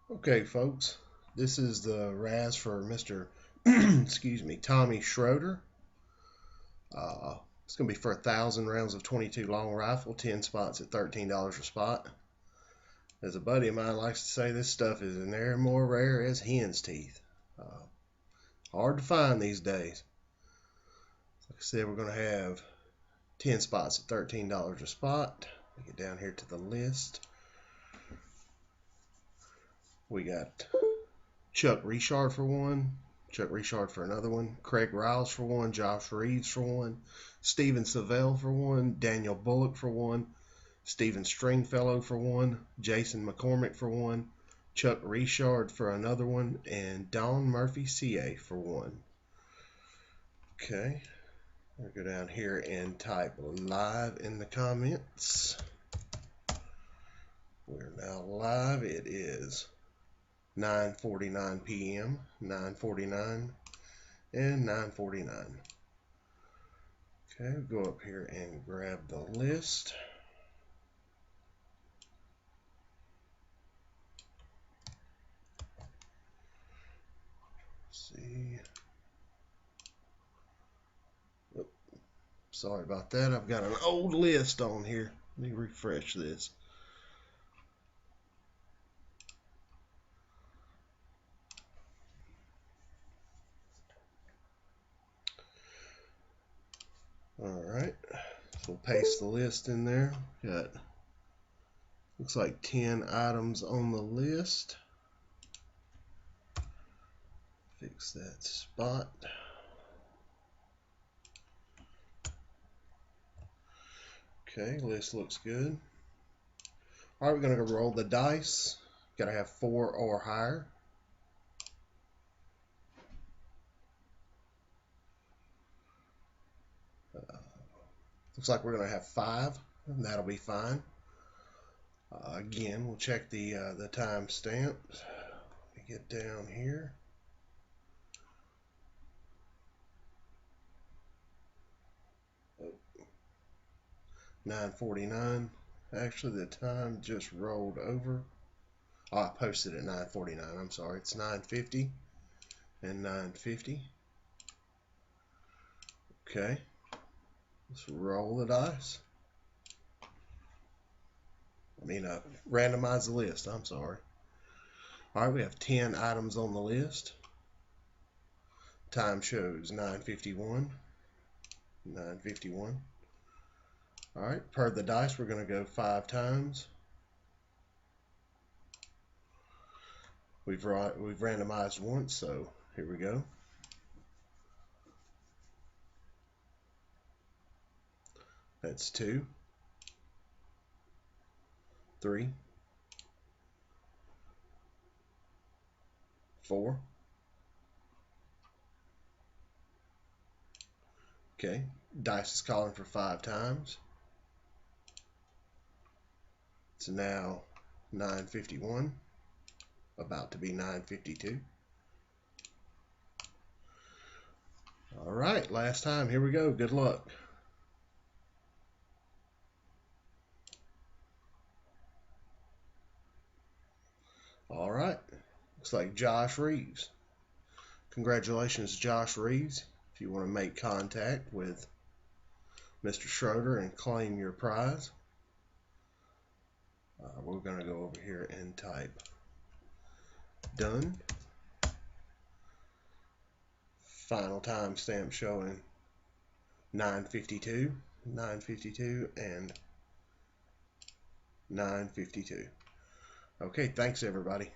Okay, folks, this is the Razz for Mr. excuse me, Tommy Schroeder. It's going to be for 1,000 rounds of 22 long rifle, 10 spots at $13 a spot. As a buddy of mine likes to say, this stuff is in there more rare as hen's teeth. Hard to find these days. Like I said, we're going to have 10 spots at $13 a spot. Get down here to the list. We got Chuck Richard for one, Chuck Richard for another one, Craig Riles for one, Josh Reeves for one, Steven Savell for one, Daniel Bullock for one, Stephen Stringfellow for one, Jason McCormick for one, Chuck Richard for another one, and Don Murphy CA for one. Okay, I'll go down here and type live in the comments. We're now live. It is 9:49 p.m., 9:49, and 9:49. Okay, we'll go up here and grab the list. Let's see. Oh, sorry about that. I've got an old list on here. Let me refresh this. Alright, so we'll paste the list in there. Got, looks like 10 items on the list. Fix that spot. Okay, list looks good. Alright, we're going to go roll the dice. Got to have 4 or higher. Looks like we're going to have 5, and that'll be fine. Again, we'll check the time stamps. Let me get down here. Oh, 9:49. Actually, the time just rolled over. Oh, I posted at 9:49. I'm sorry. It's 9:50 and 9:50. Okay. Let's roll the dice. Randomize the list. I'm sorry. All right, we have 10 items on the list. Time shows 9:51. 9:51. All right, per the dice, we're going to go 5 times. We've randomized once, so here we go. That's 2, 3, 4. Okay, dice is calling for 5 times. It's now 9:51, about to be 9:52. All right, last time. Here we go. Good luck. All right, looks like Josh Reeves. Congratulations, Josh Reeves. If you want to make contact with Mr. Schroeder and claim your prize, we're going to go over here and type done. Final timestamp showing 9:52, 9:52, and 9:52. Okay, thanks everybody.